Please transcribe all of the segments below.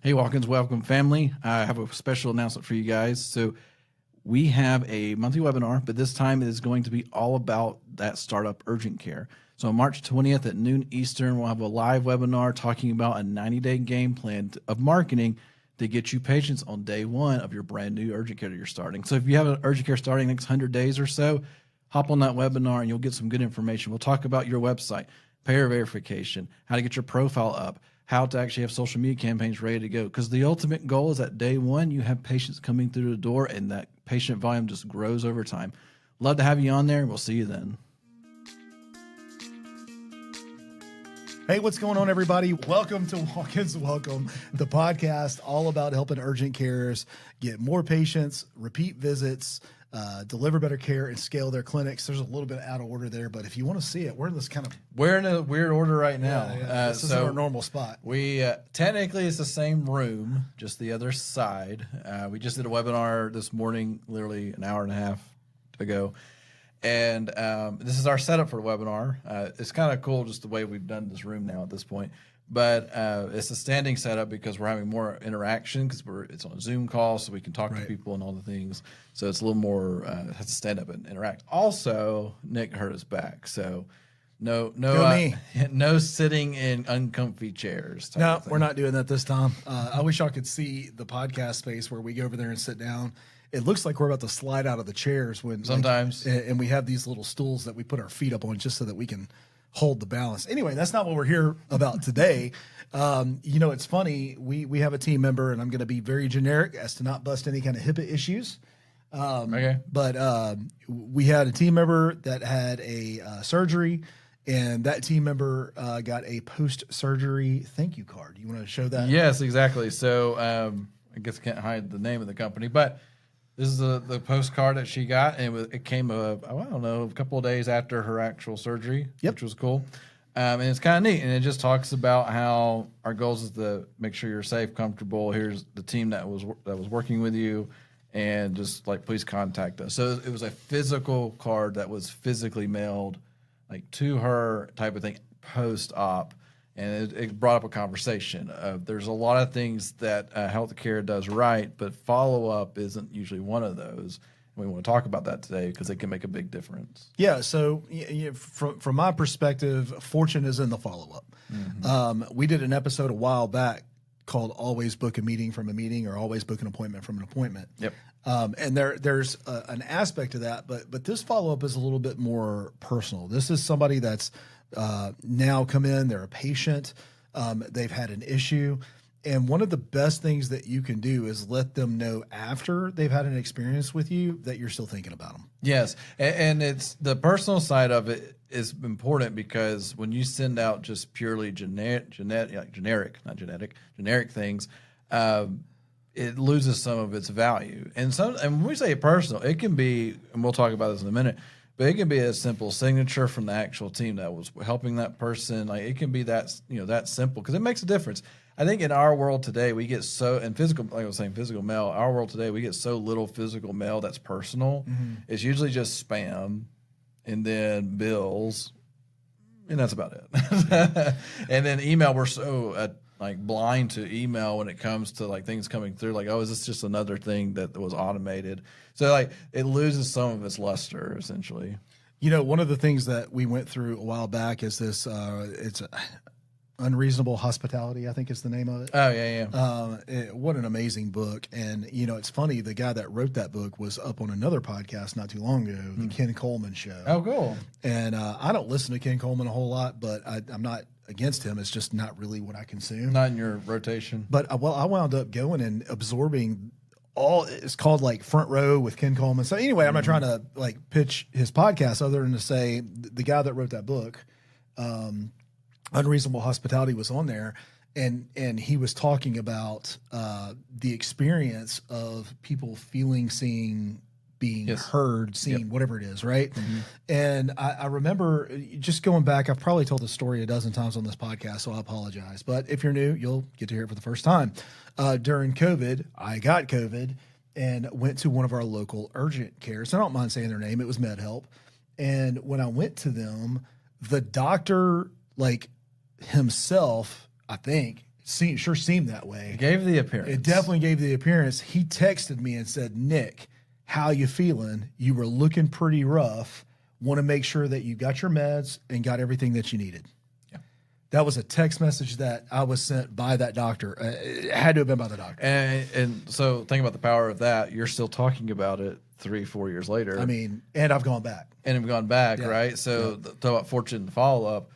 Hey, Watkins, welcome, family. I have a special announcement for you guys. So we have a monthly webinar, but this time it is going to be all about that startup urgent care. So on March 20th at noon Eastern, we'll have a live webinar talking about a 90-day game plan of marketing to get you patients on day one of your brand new urgent care that you're starting. So if you have an urgent care starting next 100 days or so, hop on that webinar and you'll get some good information. We'll talk about your website, payer verification, how to get your profile up, how to actually have social media campaigns ready to go. Because the ultimate goal is that day one, you have patients coming through the door and that patient volume just grows over time. Love to have you on there, and we'll see you then. Hey, what's going on, everybody? Welcome to Watkins Welcome, the podcast all about helping urgent cares get more patients, repeat visits, deliver better care, and scale their clinics. There's a little bit out of order there, but if you want to see it, we're in this kind of... We're in a weird order right now. This isn't our normal spot. We technically it's the same room, just the other side. We just did a webinar this morning, literally an hour and a half ago. And this is our setup for the webinar. It's kind of cool just the way we've done this room now at this point. But it's a standing setup because we're having more interaction because it's on a Zoom call, so we can talk to people and all the things. So it's a little more has to stand up and interact. Also, Nick hurt his back, so no sitting in uncomfy chairs. No, we're not doing that this time. I wish y'all could see the podcast space where we go over there and sit down. It looks like we're about to slide out of the chairs when sometimes, and we have these little stools that we put our feet up on just so that we can hold the balance. Anyway, that's not what we're here about today. It's funny. We have a team member, and I'm going to be very generic as to not bust any kind of HIPAA issues. But we had a team member that had a surgery, and that team member got a post-surgery thank you card. You want to show that? Yes, exactly. So I guess I can't hide the name of the company, but this is the postcard that she got, and it came a couple of days after her actual surgery, which was cool. And it's kind of neat, and it just talks about how our goals is to make sure you're safe, comfortable. Here's the team that was working with you, and just like please contact us. So it was a physical card that was physically mailed, like to her type of thing, post-op. And it brought up a conversation. There's a lot of things that healthcare does right, but follow-up isn't usually one of those. And we want to talk about that today because it can make a big difference. Yeah, so from my perspective, fortune is in the follow-up. Mm-hmm. We did an episode a while back called Always Book a Meeting from a Meeting or Always Book an Appointment from an Appointment. Yep. And there's an aspect to that, but this follow-up is a little bit more personal. This is somebody that's now come in, they're a patient, they've had an issue. And one of the best things that you can do is let them know after they've had an experience with you that you're still thinking about them. Yes. And it's the personal side of it is important because when you send out just purely generic things, it loses some of its value. And when we say personal, it can be, and we'll talk about this in a minute, but it can be a simple signature from the actual team that was helping that person. Like it can be that simple because it makes a difference. I think in our world today, we get physical mail, our world today, we get so little physical mail that's personal. Mm-hmm. It's usually just spam and then bills, and that's about it. And then email, we're so blind to email when it comes to like things coming through. Like, oh, is this just another thing that was automated? So it loses some of its luster essentially. One of the things that we went through a while back is this. It's Unreasonable Hospitality, I think is the name of it. Oh yeah. What an amazing book. And it's funny. The guy that wrote that book was up on another podcast not too long ago, the Ken Coleman Show. Oh, cool. And I don't listen to Ken Coleman a whole lot, but I'm not against him. It's just not really what I consume. Not in your rotation. But I wound up going and absorbing it's called like Front Row with Ken Coleman. So anyway, I'm not trying to pitch his podcast other than to say the guy that wrote that book, Unreasonable Hospitality, was on there, and he was talking about the experience of people feeling, seeing, being heard, seen, whatever it is, right? Mm-hmm. And I remember just going back, I've probably told the story a dozen times on this podcast, so I apologize. But if you're new, you'll get to hear it for the first time. During COVID, I got COVID and went to one of our local urgent cares. I don't mind saying their name. It was MedHelp. And when I went to them, the doctor, himself, I think, sure seemed that way. It gave the appearance. It definitely gave the appearance. He texted me and said, Nick, how you feeling? You were looking pretty rough. Want to make sure that you got your meds and got everything that you needed. Yeah. That was a text message that I was sent by that doctor. It had to have been by the doctor. And so think about the power of that. You're still talking about it 3-4 years later. I mean, and I've gone back. And have gone back, right? So talk about fortune follow-up.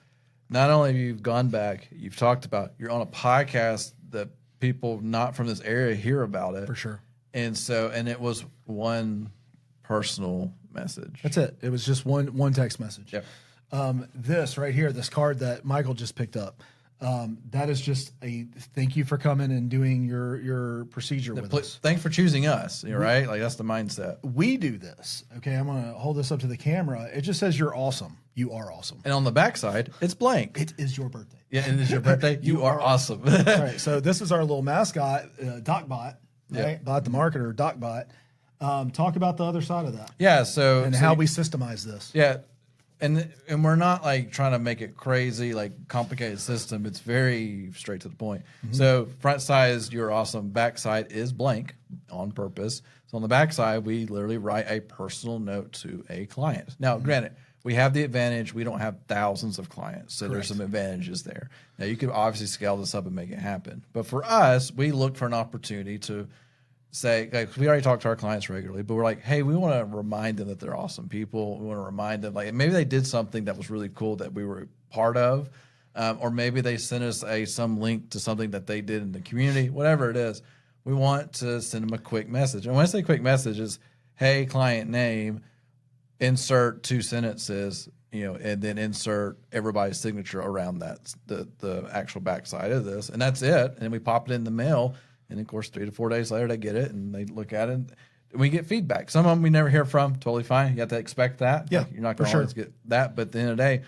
Not only have you gone back, you've talked about, you're on a podcast that people not from this area hear about it. For sure. And so, and it was one personal message. That's it. It was just one text message. Yep. This right here, this card that Michael just picked up, that is just a thank you for coming and doing your procedure with us. Thanks for choosing us, right? Like that's the mindset. We do this. Okay, I'm going to hold this up to the camera. It just says you're awesome. You are awesome. And on the backside, it's blank. It is your birthday. Yeah, and it's your birthday. You are awesome. All right, so this is our little mascot, DocBot, right? Bot the marketer, DocBot. Talk about the other side of that. Yeah, so how we systemize this. Yeah. And we're not like trying to make it crazy, like complicated system. It's very straight to the point. Mm-hmm. So front side is you're awesome. Back side is blank on purpose. So on the back side, we literally write a personal note to a client. Now, granted, we have the advantage. We don't have thousands of clients. So there's some advantages there. Now, you could obviously scale this up and make it happen. But for us, we look for an opportunity to say, like, we already talk to our clients regularly, but we're like, hey, we want to remind them that they're awesome people. We want to remind them, like, maybe they did something that was really cool that we were part of, or maybe they sent us some link to something that they did in the community, whatever it is. We want to send them a quick message. And when I say quick message is, hey, client name, insert 2 sentences, and then insert everybody's signature around that, the actual backside of this. And that's it. And we pop it in the mail. And, of course, 3 to 4 days later, they get it, and they look at it, and we get feedback. Some of them we never hear from. Totally fine. You have to expect that. Yeah, like, you're not going to always get that. But at the end of the day,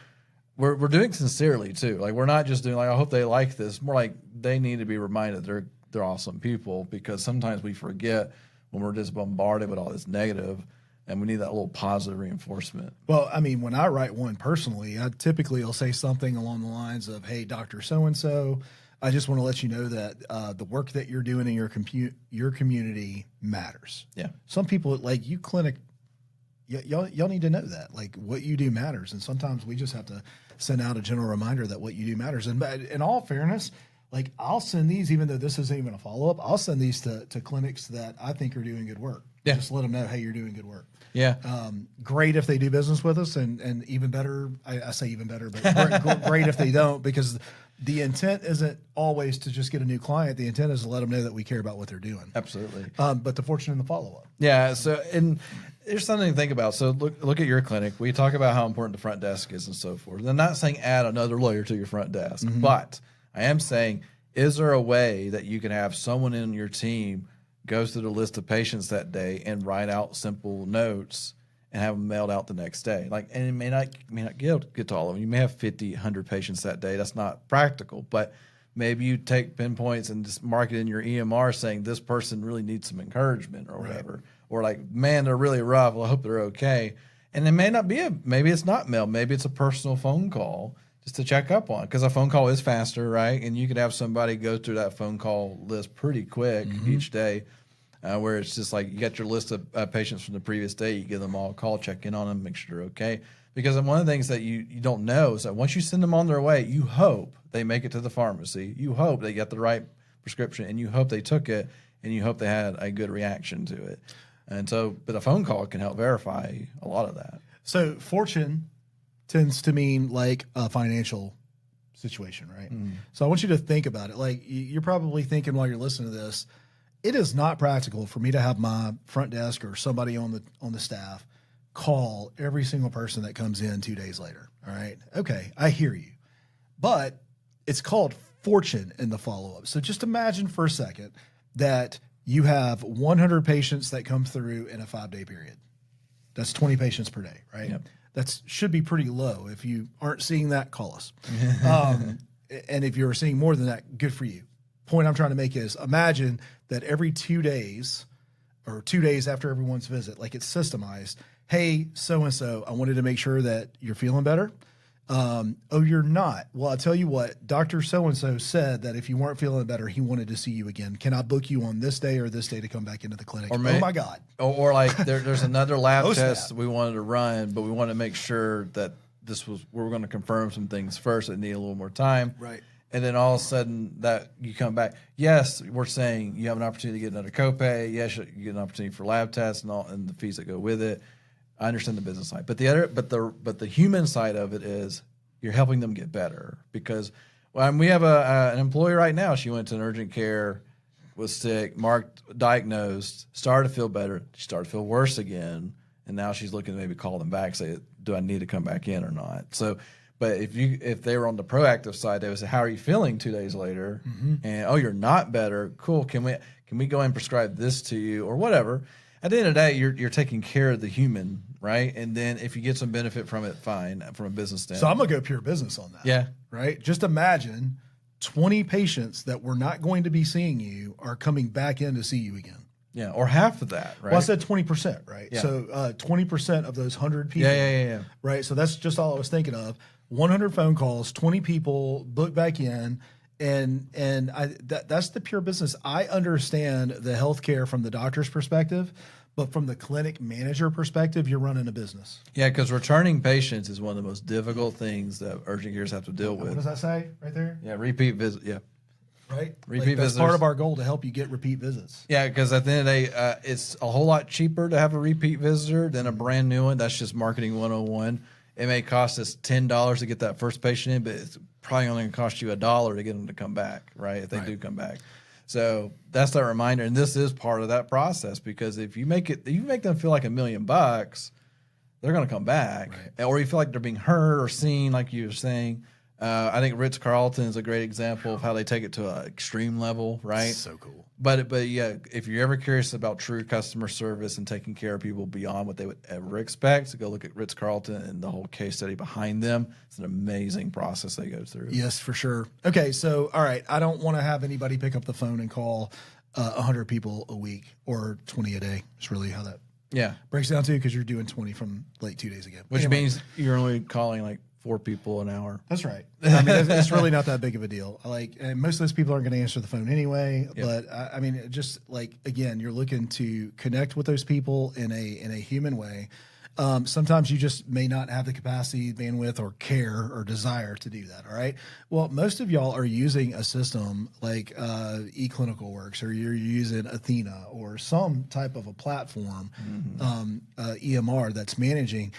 we're doing sincerely, too. Like, we're not just doing, like, I hope they like this. More like they need to be reminded they're awesome people, because sometimes we forget when we're just bombarded with all this negative, and we need that little positive reinforcement. Well, I mean, when I write one personally, I typically will say something along the lines of, hey, Dr. So-and-so, I just want to let you know that the work that you're doing in your community matters. Yeah. Some people, like you clinic, y'all need to know that. Like, what you do matters. And sometimes we just have to send out a general reminder that what you do matters. And in all fairness, like, I'll send these, even though this isn't even a follow-up, I'll send these to clinics that I think are doing good work. Yeah. Just let them know, hey, you're doing good work. Yeah. Great if they do business with us, and even better, I say even better, but great if they don't, because the intent isn't always to just get a new client. The intent is to let them know that we care about what they're doing. Absolutely. But the fortune in the follow-up. Yeah. So, and there's something to think about. So look at your clinic. We talk about how important the front desk is and so forth. I'm not saying add another lawyer to your front desk, but I am saying, is there a way that you can have someone in your team go through the list of patients that day and write out simple notes and have them mailed out the next day? Like, and it may not get to all of them. You may have 50, 100 patients that day. That's not practical, but maybe you take pinpoints and just mark it in your EMR saying this person really needs some encouragement or whatever. Or like, man, they're really rough. Well, I hope they're okay. And it may not be maybe it's not mail. Maybe it's a personal phone call just to check up on, because a phone call is faster, right? And you could have somebody go through that phone call list pretty quick each day. Where it's just like you got your list of patients from the previous day, you give them all a call, check in on them, make sure they're okay. Because one of the things that you don't know is that once you send them on their way, you hope they make it to the pharmacy. You hope they get the right prescription, and you hope they took it, and you hope they had a good reaction to it. And so, but a phone call can help verify a lot of that. So fortune tends to mean like a financial situation, right? So I want you to think about it. Like, you're probably thinking while you're listening to this, it is not practical for me to have my front desk or somebody on the staff call every single person that comes in 2 days later. All right. Okay. I hear you, but it's called fortune in the follow-up. So just imagine for a second that you have 100 patients that come through in a 5-day period. That's 20 patients per day, right? Yep. That should be pretty low. If you aren't seeing that, call us. And if you're seeing more than that, good for you. Point I'm trying to make is, imagine that every 2 days or 2 days after everyone's visit, like, it's systemized. Hey, so-and-so, I wanted to make sure that you're feeling better. Oh, you're not. Well, I'll tell you what, Dr. So-and-so said that if you weren't feeling better, he wanted to see you again. Can I book you on this day or this day to come back into the clinic? Oh my God. Or like there's another lab test we wanted to run, but we wanted to make sure that we were going to confirm some things first that need a little more time. Right. And then all of a sudden that you come back. Yes, we're saying you have an opportunity to get another copay. Yes, you get an opportunity for lab tests and the fees that go with it. I understand the business side, but the human side of it is you're helping them get better because we have an employee right now. She went to an urgent care, was sick, diagnosed, started to feel better. She started to feel worse again, and now she's looking to maybe call them back, say, do I need to come back in or not? So, but if they were on the proactive side, they would say, how are you feeling 2 days later? Mm-hmm. And you're not better. Cool. Can we go and prescribe this to you or whatever? At the end of the day, you're taking care of the human, right? And then if you get some benefit from it, fine, from a business standpoint. So I'm going to go pure business on that. Yeah. Right? Just imagine 20 patients that were not going to be seeing you are coming back in to see you again. Yeah, or half of that, right? Well, I said 20%, right? Yeah. So 20% of those 100 people. Yeah. Right? So that's just all I was thinking of. 100 phone calls, 20 people booked back in. And that's the pure business. I understand the healthcare from the doctor's perspective, but from the clinic manager perspective, you're running a business. Yeah, because returning patients is one of the most difficult things that urgent cares have to deal with. What does that say right there? Yeah, repeat visit. Yeah, right. Repeat visitors. That's part of our goal to help you get repeat visits. Yeah, because at the end of the day, it's a whole lot cheaper to have a repeat visitor than a brand new one. That's just marketing 101. It may cost us $10 to get that first patient in, but it's probably only going to cost you $1 to get them to come back, right? If they do come back. So that's that reminder. And this is part of that process because if you make them feel like $1 million, they're going to come back. Right. Or you feel like they're being heard or seen, like you were saying. I think Ritz-Carlton is a great example of how they take it to an extreme level, right? So cool. But yeah, if you're ever curious about true customer service and taking care of people beyond what they would ever expect, so go look at Ritz-Carlton and the whole case study behind them. It's an amazing process they go through. Yes, for sure. Okay, so all right, I don't want to have anybody pick up the phone and call 100 people a week or 20 a day. It's really how that breaks down to because you're doing 20 from like 2 days ago. Which means you're only calling like 4 people an hour. That's right. I mean, it's really not that big of a deal. And most of those people aren't going to answer the phone anyway. Yep. But I mean, just like again, you're looking to connect with those people in a human way. Sometimes you just may not have the capacity, bandwidth, or care or desire to do that. All right. Well, most of y'all are using a system like eClinicalWorks, or you're using Athena, or some type of a platform, EMR that's managing.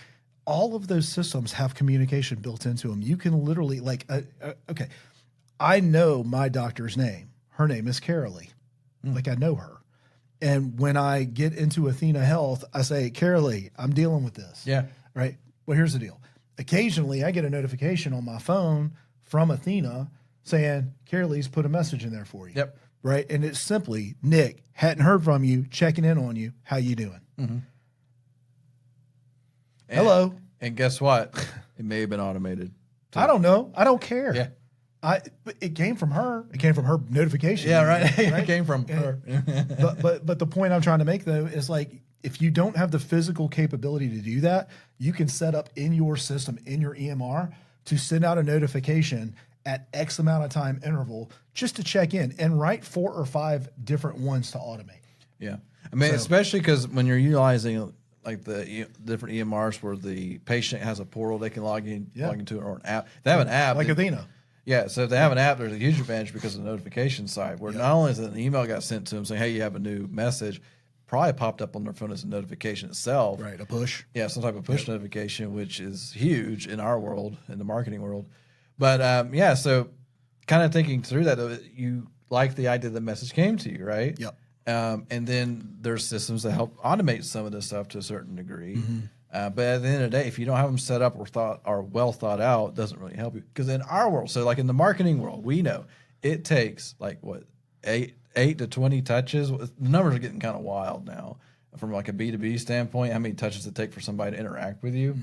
All of those systems have communication built into them. You can literally okay, I know my doctor's name. Her name is Carolee. Like I know her. And when I get into Athena Health, I say, Carolee, I'm dealing with this. Yeah. Right. Well, here's the deal. Occasionally I get a notification on my phone from Athena saying, Carolee's put a message in there for you. Yep. Right. And it's simply, Nick, hadn't heard from you, checking in on you. How you doing? Mm-hmm. Hello. And guess what? It may have been automated. I don't know. I don't care. Yeah. It came from her. It came from her notification. Yeah, right. It came from her. but the point I'm trying to make though is like if you don't have the physical capability to do that, you can set up in your system, in your EMR, to send out a notification at X amount of time interval just to check in and write 4 or 5 different ones to automate. Yeah. I mean, especially because when you're utilizing like the different EMRs where the patient has a portal they can log into it, or an app. They have an app. Like Athena. Yeah, so if they have an app, there's a huge advantage because of the notification side, where not only is an email got sent to them saying, hey, you have a new message, probably popped up on their phone as a notification itself. Right, a push. Yeah, some type of push notification, which is huge in our world, in the marketing world. But so kind of thinking through that, you like the idea the message came to you, right? Yep. And then there's systems that help automate some of this stuff to a certain degree. But at the end of the day, if you don't have them set up or well thought out, it doesn't really help you. Because in our world, so like in the marketing world, we know it takes like what, 8 to 20 touches. The numbers are getting kind of wild now from like a B2B standpoint, how many touches it take for somebody to interact with you.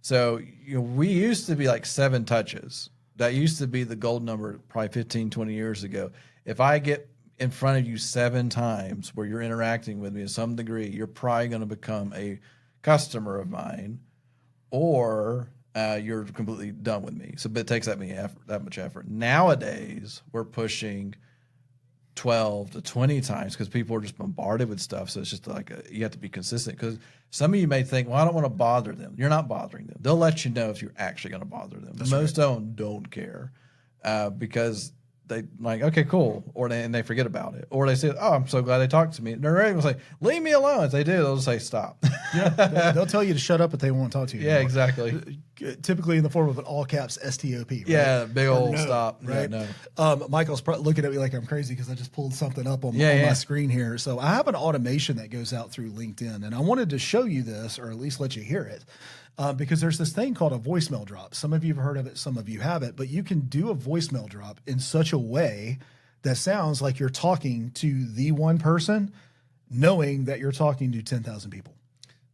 So we used to be like 7 touches. That used to be the gold number probably 15, 20 years ago. If I get in front of you 7 times where you're interacting with me to some degree, you're probably going to become a customer of mine, or you're completely done with me. So it takes that much effort. Nowadays, we're pushing 12 to 20 times because people are just bombarded with stuff. So it's just like you have to be consistent, because some of you may think, well, I don't want to bother them. You're not bothering them. They'll let you know if you're actually going to bother them. Most of them don't care because they like, okay, cool. And they forget about it. Or they say, oh, I'm so glad they talked to me. And they're ready to say, leave me alone. If they do, they'll just say, stop. Yeah, they'll tell you to shut up, but they won't talk to you Yeah, anymore. Exactly. Typically in the form of an all caps STOP. Right? Yeah, big old no, stop. Right. Yeah, no. Michael's looking at me like I'm crazy because I just pulled something up on my screen here. So I have an automation that goes out through LinkedIn, and I wanted to show you this, or at least let you hear it. Because there's this thing called a voicemail drop. Some of you have heard of it, some of you haven't, but you can do a voicemail drop in such a way that sounds like you're talking to the one person, knowing that you're talking to 10,000 people.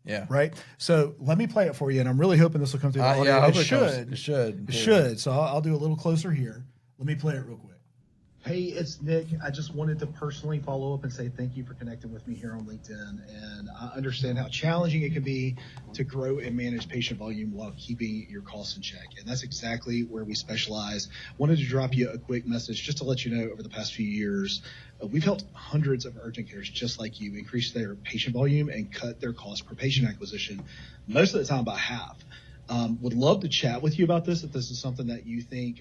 Yeah. Right. So let me play it for you, and I'm really hoping this will come through the audio. Yeah, I hope it should. It should. It should. So I'll do a little closer here. Let me play it real quick. Hey, it's Nick. I just wanted to personally follow up and say thank you for connecting with me here on LinkedIn. And I understand how challenging it can be to grow and manage patient volume while keeping your costs in check. And that's exactly where we specialize. Wanted to drop you a quick message just to let you know over the past few years, we've helped hundreds of urgent cares just like you increase their patient volume and cut their cost per patient acquisition, most of the time by half. Would love to chat with you about this if this is something that you think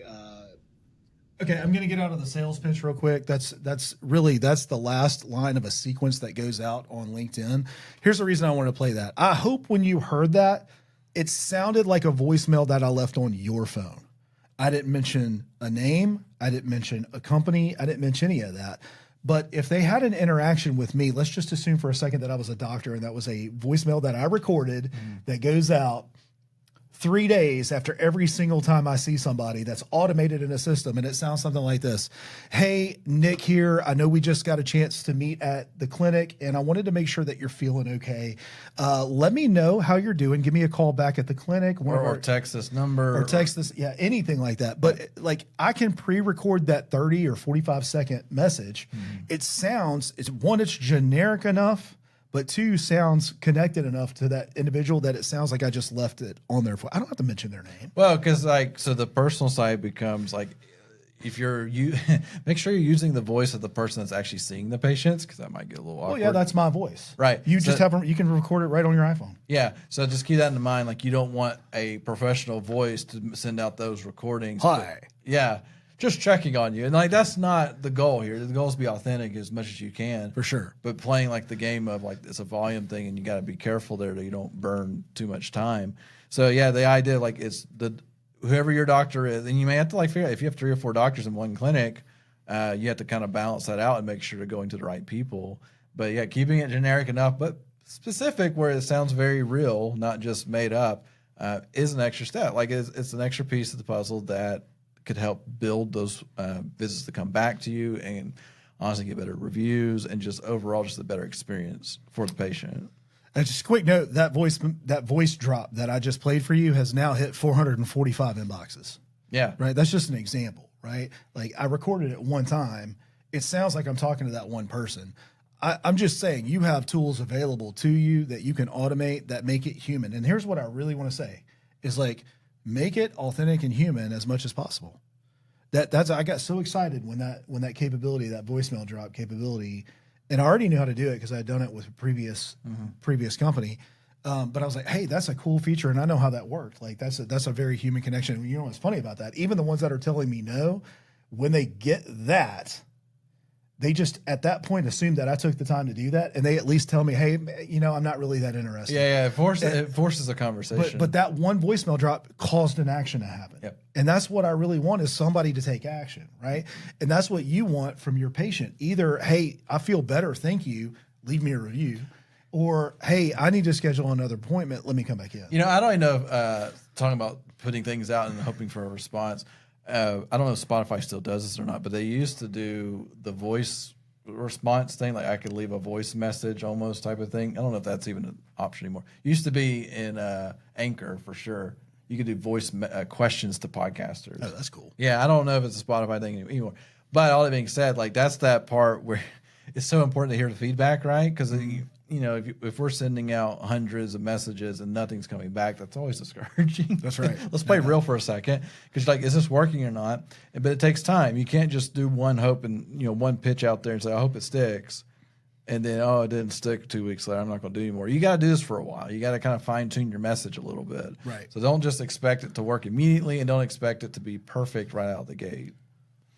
okay, I'm going to get out of the sales pitch real quick. That's the last line of a sequence that goes out on LinkedIn. Here's the reason I wanted to play that. I hope when you heard that, it sounded like a voicemail that I left on your phone. I didn't mention a name. I didn't mention a company. I didn't mention any of that. But if they had an interaction with me, let's just assume for a second that I was a doctor and that was a voicemail that I recorded that goes out 3 days after every single time I see somebody, that's automated in a system. And it sounds something like this. Hey, Nick here. I know we just got a chance to meet at the clinic, and I wanted to make sure that you're feeling okay. Let me know how you're doing. Give me a call back at the clinic. Or text this number. Or text this. Yeah, anything like that. But like I can pre-record that 30 or 45-second message. It sounds, it's generic enough, but two, sounds connected enough to that individual that it sounds like I just left it on there. I don't have to mention their name. Well, because so the personal side becomes like, if you make sure you're using the voice of the person that's actually seeing the patients, because that might get a little awkward. Well, yeah, that's my voice. Right. You can record it right on your iPhone. Yeah. So just keep that in mind. Like, you don't want a professional voice to send out those recordings. Hi. Yeah. Just checking on you. And like, that's not the goal here. The goal is to be authentic as much as you can. For sure. But playing like the game of like, it's a volume thing, and you got to be careful there that you don't burn too much time. So yeah, the idea, like, it's whoever your doctor is, and you may have to like figure out if you have 3 or 4 doctors in one clinic, you have to kind of balance that out and make sure you're going to the right people. But yeah, keeping it generic enough, but specific where it sounds very real, not just made up, is an extra step. Like, it's an extra piece of the puzzle that could help build those visits to come back to you, and honestly get better reviews, and just overall just a better experience for the patient. And just a quick note, that voice drop that I just played for you has now hit 445 inboxes. Yeah. Right. That's just an example, right? Like, I recorded it one time. It sounds like I'm talking to that one person. I'm just saying, you have tools available to you that you can automate that make it human. And here's what I really want to say is, like, make it authentic and human as much as possible. I got so excited when that capability, that voicemail drop capability, and I already knew how to do it because I had done it with a previous company. But I was like, hey, that's a cool feature, and I know how that worked. Like, that's a very human connection. You know what's funny about that? Even the ones that are telling me no, when they get that, they just at that point assume that I took the time to do that, and they at least tell me, hey, I'm not really that interested. Yeah, it forces a conversation. But that one voicemail drop caused an action to happen. Yep. And that's what I really want, is somebody to take action, right? And that's what you want from your patient. Either, hey, I feel better, thank you, leave me a review, or, hey, I need to schedule another appointment, let me come back in. I don't even know if, talking about putting things out and hoping for a response, I don't know if Spotify still does this or not, but they used to do the voice response thing. Like, I could leave a voice message almost type of thing. I don't know if that's even an option anymore. It used to be in Anchor for sure. You could do voice questions to podcasters. Oh, that's cool. Yeah, I don't know if it's a Spotify thing anymore. But all that being said, like, that's that part where it's so important to hear the feedback, right? Because if we're sending out hundreds of messages and nothing's coming back, that's always discouraging. That's right. Let's play real for a second, because like, is this working or not? But it takes time. You can't just do one hope and one pitch out there and say, I hope it sticks, and then it didn't stick 2 weeks later, I'm not going to do anymore. You got to do this for a while. You got to kind of fine tune your message a little bit. Right. So don't just expect it to work immediately, and don't expect it to be perfect right out of the gate.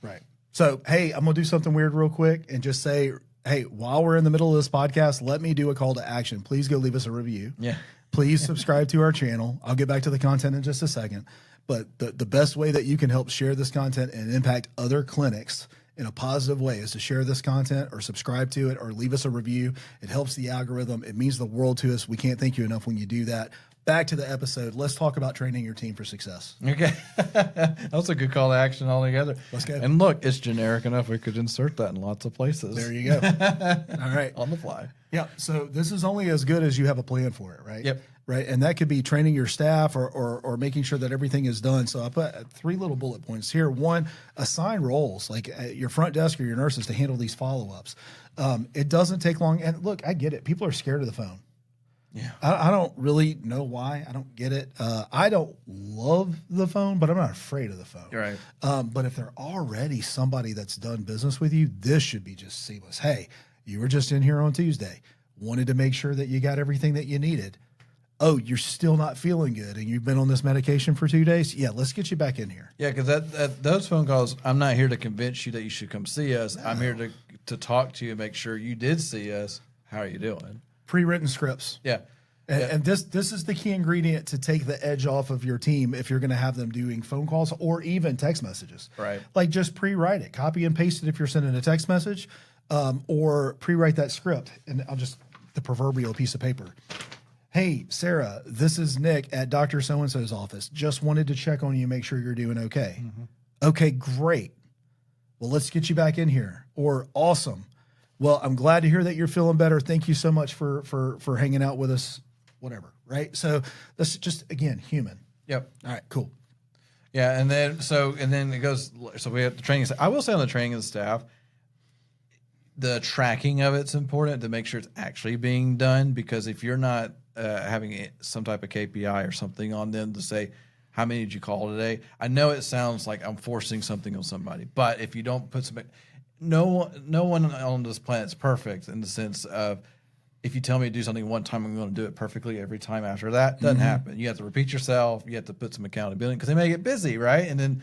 Right. So hey, I'm gonna do something weird real quick and just say, hey, while we're in the middle of this podcast, let me do a call to action. Please go leave us a review. Yeah. Please subscribe to our channel. I'll get back to the content in just a second. But the best way that you can help share this content and impact other clinics in a positive way is to share this content or subscribe to it or leave us a review. It helps the algorithm. It means the world to us. We can't thank you enough when you do that. Back to the episode. Let's talk about training your team for success. Okay. That's a good call to action altogether. Let's go. And look, it's generic enough. We could insert that in lots of places. There you go. All right. On the fly. Yeah. So this is only as good as you have a plan for it, right? Yep. Right. And that could be training your staff or making sure that everything is done. So I put 3 little bullet points here. 1, assign roles, like your front desk or your nurses, to handle these follow-ups. It doesn't take long. And look, I get it. People are scared of the phone. Yeah. I don't really know why. I don't get it. I don't love the phone, but I'm not afraid of the phone. Right. But if they're already somebody that's done business with you, this should be just seamless. Hey, you were just in here on Tuesday. Wanted to make sure that you got everything that you needed. Oh, you're still not feeling good and you've been on this medication for 2 days? Yeah, let's get you back in here. Yeah, because those phone calls, I'm not here to convince you that you should come see us. No. I'm here to talk to you and make sure you did see us. How are you doing? Pre-written scripts. Yeah. And this is the key ingredient to take the edge off of your team if you're going to have them doing phone calls or even text messages. Right. Like just pre-write it, copy and paste it if you're sending a text message, or pre-write that script. And the proverbial piece of paper. Hey, Sarah, this is Nick at Dr. So-and-so's office. Just wanted to check on you, make sure you're doing okay. Mm-hmm. Okay, great. Well, let's get you back in here. Or awesome. Well, I'm glad to hear that you're feeling better. Thank you so much for hanging out with us. Whatever, right? So that's just, again, human. Yep. All right, cool. Yeah, and then it goes. So we have the training. I will say on the training of the staff, the tracking of it's important to make sure it's actually being done. Because if you're not having some type of KPI or something on them to say how many did you call today, I know it sounds like I'm forcing something on somebody, but if you don't put some, no one on this planet's perfect in the sense of, if you tell me to do something one time, I'm going to do it perfectly every time after that. Doesn't happen. You have to repeat yourself. You have to put some accountability because they may get busy, right? And then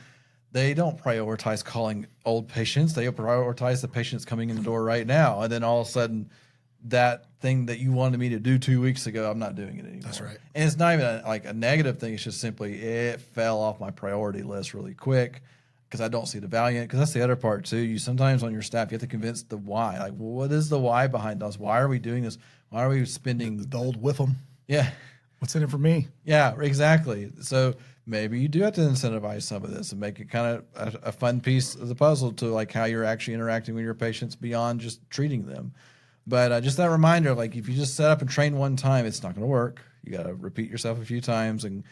they don't prioritize calling old patients. They prioritize the patients coming in the door right now. And then all of a sudden, that thing that you wanted me to do 2 weeks ago, I'm not doing it anymore. That's right. And it's not even a negative thing. It's just simply it fell off my priority list really quick because I don't see the value in it. Because that's the other part too. You sometimes on your staff, you have to convince the why. Like, well, what is the why behind us? Why are we doing this? Why are we spending the old with them? Yeah. What's in it for me? Yeah, exactly. So maybe you do have to incentivize some of this and make it kind of a fun piece of the puzzle to like how you're actually interacting with your patients beyond just treating them. But just that reminder, like if you just set up and train one time, it's not going to work. You got to repeat yourself a few times and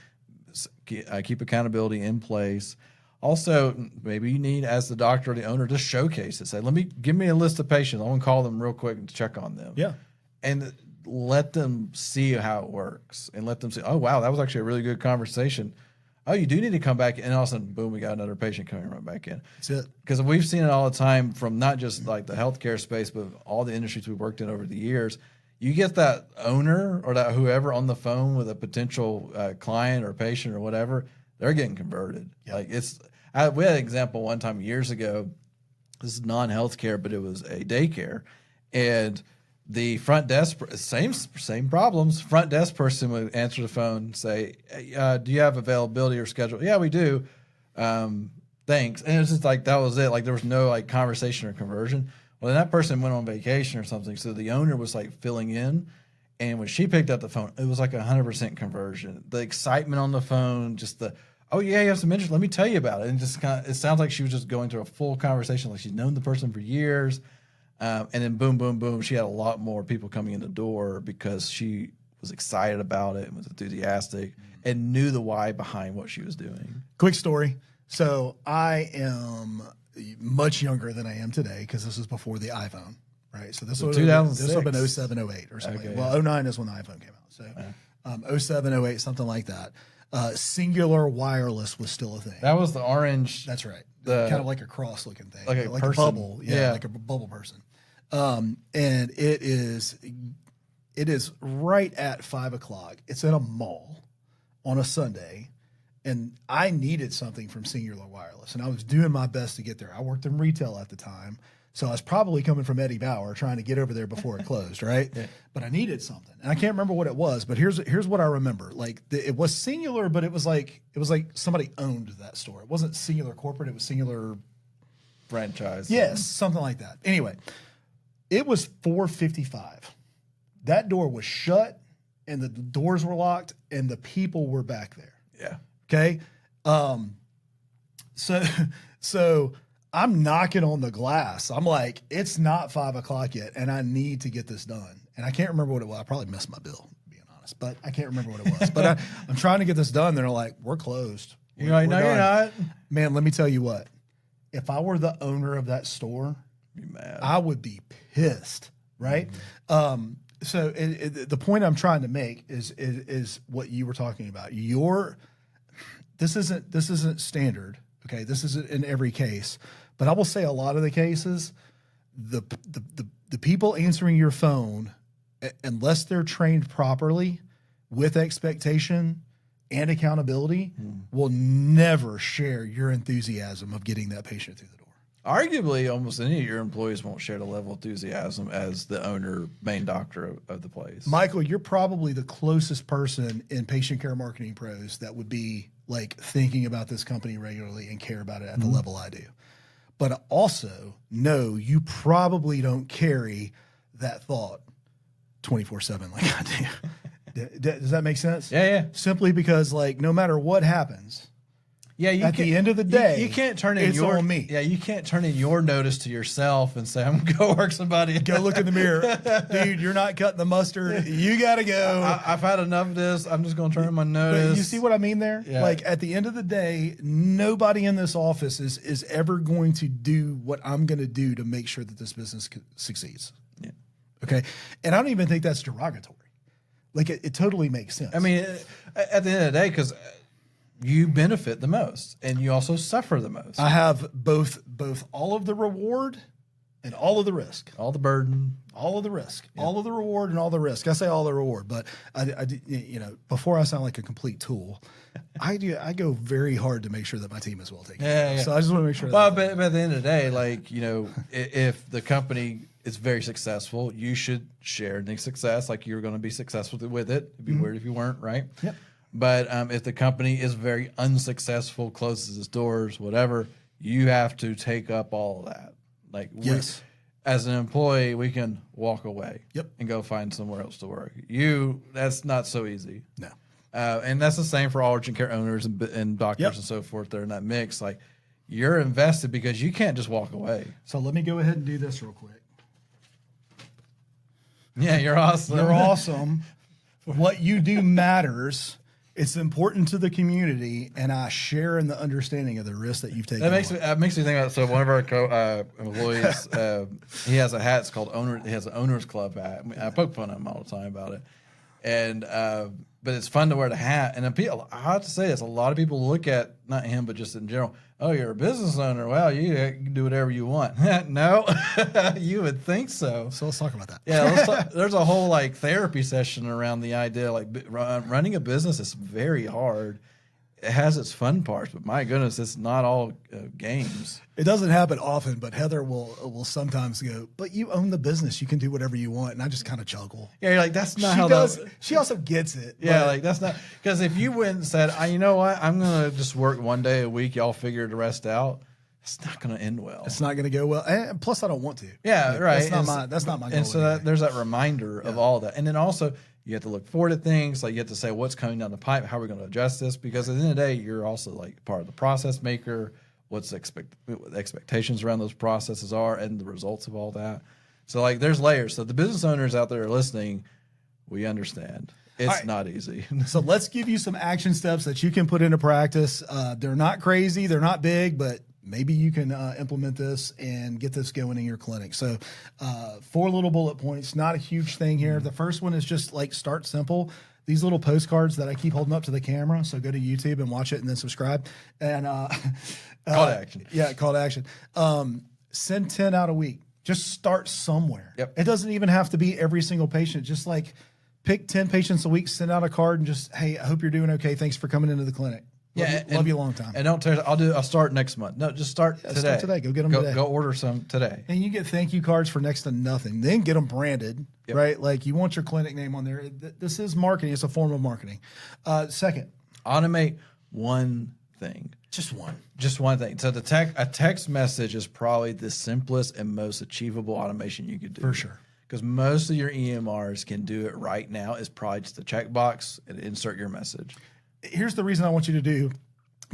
keep accountability in place. Also, maybe you need, as the doctor or the owner, to showcase it. Say, give me a list of patients. I want to call them real quick and check on them. Yeah. And let them see how it works and let them say, oh, wow, that was actually a really good conversation. Oh, you do need to come back. And all of a sudden, boom, we got another patient coming right back in. That's it. Because we've seen it all the time from not just like the healthcare space, but all the industries we've worked in over the years. You get that owner or that whoever on the phone with a potential client or patient or whatever, they're getting converted. Yep. Like we had an example one time years ago. This is non-healthcare, but it was a daycare. And the front desk, same problems. Front desk person would answer the phone and say, do you have availability or schedule? Yeah, we do. Thanks. And it was just like, that was it. Like there was no like conversation or conversion. Well, then that person went on vacation or something. So the owner was like filling in. And when she picked up the phone, it was like 100% conversion. The excitement on the phone, just oh yeah, you have some interest. Let me tell you about it. And just it sounds like she was just going through a full conversation. Like she's known the person for years. And then boom, boom, boom. She had a lot more people coming in the door because she was excited about it and was enthusiastic and knew the why behind what she was doing. Quick story. So I am much younger than I am today because this is before the iPhone. right? So this So would 2006. have been 07, 08 or something. Okay, Well, 09 is when the iPhone came out. So 07, 08, something like that. Singular wireless was still a thing. That was the orange. That's right. The- Kind of like a cross looking thing. Like a a person. bubble. Yeah, like a bubble person. And it is right at 5:00. It's in a mall on a Sunday. And I needed something from Singular Wireless. And I was doing my best to get there. I worked in retail at the time. So I was probably coming from Eddie Bauer trying to get over there before it closed, right? Yeah. But I needed something. And I can't remember what it was, but here's what I remember. Like it was Singular, but it was like somebody owned that store. It wasn't Singular corporate, it was Singular franchise. Yes, something like that. Anyway, it was 4:55. That door was shut and the doors were locked and the people were back there. Yeah. Okay. So I'm knocking on the glass. I'm like, it's not 5:00 yet, and I need to get this done. And I can't remember what it was. I probably missed my bill, being honest, but I can't remember what it was. But I'm trying to get this done. They're like, we're closed. You're like, no, We're you're done." not. Man, let me tell you what. If I were the owner of that store, Be mad. I would be pissed, right? So the point I'm trying to make is what you were talking about. This isn't standard, okay? This isn't in every case, but I will say a lot of the cases, the people answering your phone, unless they're trained properly with expectation and accountability, will never share your enthusiasm of getting that patient through the door. Arguably, almost any of your employees won't share the level of enthusiasm as the owner, main doctor of the place. Michael, you're probably the closest person in patient care marketing pros that would be like thinking about this company regularly and care about it at the level I do. But also know you probably don't carry that thought 24/7 like I do. Does that make sense? Yeah. Simply because like no matter what happens, Yeah, at the end of the day, you can't turn in it's your on me. Yeah, you can't turn in your notice to yourself and say, "I'm gonna go work somebody." Go look in the mirror, dude. You're not cutting the mustard. You got to go. I've had enough of this. I'm just gonna turn in my But notice. you see what I mean there? Yeah. Like at the end of the day, nobody in this office is ever going to do what I'm going to do to make sure that this business succeeds. Yeah. Okay. And I don't even think that's derogatory. Like it totally makes sense. I mean, at the end of the day, because you benefit the most and you also suffer the most. I have both all of the reward and all of the risk. All the burden. All of the risk, all of the reward, and all the risk. I say all the reward, but I before I sound like a complete tool, I go very hard to make sure that my team is well taken care of. Yeah. So I just want to make sure. Well, but at the end of the day, like, if the company is very successful, you should share in the success. Like you're going to be successful with it. It'd be weird if you weren't, right? Yep. But if the company is very unsuccessful, closes its doors, whatever, you have to take up all of that. Like, Yes. as an employee, we can walk away. Yep. And go find somewhere else to work. That's not so easy. No. And that's the same for all urgent care owners and doctors Yep. and so forth. They're in that mix. Like, you're invested because you can't just walk away. So let me go ahead and do this real quick. Yeah, you're awesome. You're awesome. What you do matters. It's important to the community, and I share in the understanding of the risk that you've taken. That makes me think about. So one of our employees, he has a hat. It's called owner. He has an owners club hat. I poke fun at him all the time about it, and but it's fun to wear the hat. And I have to say this: a lot of people look at not him, but just in general. Oh, you're a business owner. Well, you can do whatever you want. No, you would think so. So let's talk about that. Yeah, there's a whole like therapy session around the idea. Like running a business is very hard. It has its fun parts, but my goodness, it's not all games. It doesn't happen often, but Heather will sometimes go, "But you own the business; you can do whatever you want." And I just kind of chuckle. Yeah, you're like, that's not She how does. that. She also gets it. Yeah, but- like that's not because if you went and said, you know what, I'm gonna just work one day a week, y'all figure the rest out. It's not gonna end well. it's not going to go well. And plus, I don't want to. Yeah, Like, right. That's not my goal. And so anyway. there's that reminder of all that. And then also you have to look forward to things. Like you have to say what's coming down the pipe, how are we going to adjust this? Because at the end of the day, you're also like part of the process maker, what the expectations around those processes are and the results of all that. So like there's layers. So the business owners out there listening, we understand. It's right. not easy. So let's give you some action steps that you can put into practice. They're not crazy, they're not big, but maybe you can implement this and get this going in your clinic. So 4 little bullet points, not a huge thing here. The first one is just like start simple. These little postcards that I keep holding up to the camera. So go to YouTube and watch it and then subscribe. And call to action. Yeah, call to action. Send 10 out a week. Just start somewhere. Yep. It doesn't even have to be every single patient. Just like pick 10 patients a week, send out a card and just, hey, I hope you're doing okay. Thanks for coming into the clinic. Love you a long time. And don't tell I'll start next month. No, just start today. Start today. Go get them today. Go order some today. And you get thank you cards for next to nothing. Then get them branded, right? Like you want your clinic name on there. This is marketing. It's a form of marketing. Second, automate one thing. Just one thing. So a text message is probably the simplest and most achievable automation you could do. For sure. Because most of your EMRs can do it right now. Is probably just a checkbox and insert your message. Here's the reason I want you to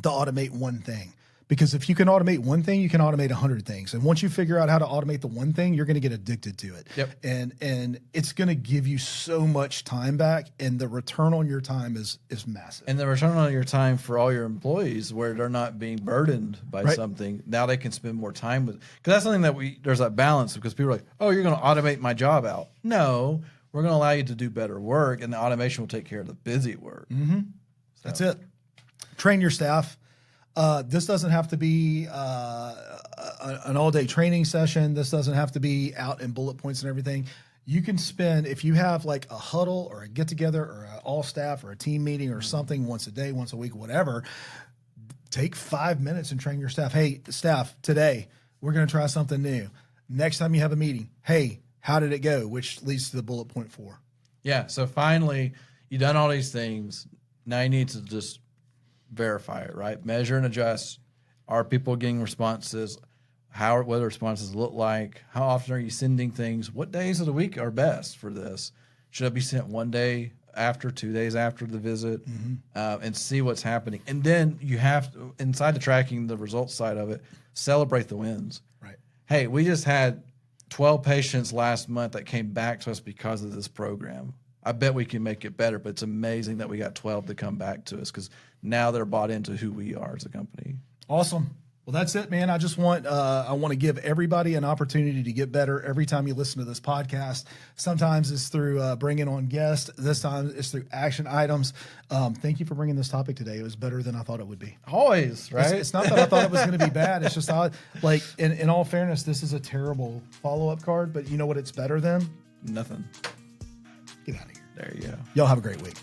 automate one thing. Because if you can automate one thing, you can automate 100 things. And once you figure out how to automate the one thing, you're going to get addicted to it. Yep. And it's going to give you so much time back, and the return on your time is massive. And the return on your time for all your employees, where they're not being burdened by something, now they can spend more time with. Because that's something that there's that balance, because people are like, oh, you're going to automate my job out. No, we're going to allow you to do better work, and the automation will take care of the busy work. Mm-hmm. So. That's it. Train your staff. This doesn't have to be an all-day training session. This doesn't have to be out in bullet points and everything. You can spend, if you have like a huddle or a get-together or an all-staff or a team meeting or something once a day, once a week, whatever, take 5 minutes and train your staff. Hey, staff, today we're going to try something new. Next time you have a meeting, hey, how did it go? Which leads to the bullet point 4. Yeah, so finally, you've done all these things. Now you need to just verify it, right? Measure and adjust. Are people getting responses? What the responses look like? How often are you sending things? What days of the week are best for this? Should it be sent 1 day after, 2 days after the visit, and see what's happening? And then you have to, inside the tracking, the results side of it, celebrate the wins. Right. Hey, we just had 12 patients last month that came back to us because of this program. I bet we can make it better, but it's amazing that we got 12 to come back to us because now they're bought into who we are as a company. Awesome. Well, that's it, man. I just want I want to give everybody an opportunity to get better every time you listen to this podcast. Sometimes it's through bringing on guests. This time it's through action items. Thank you for bringing this topic today. It was better than I thought it would be. Always, right? It's not that I thought it was going to be bad. It's just like in all fairness, this is a terrible follow-up card, but you know what it's better than? Nothing. Get out of here. There you go. Y'all have a great week.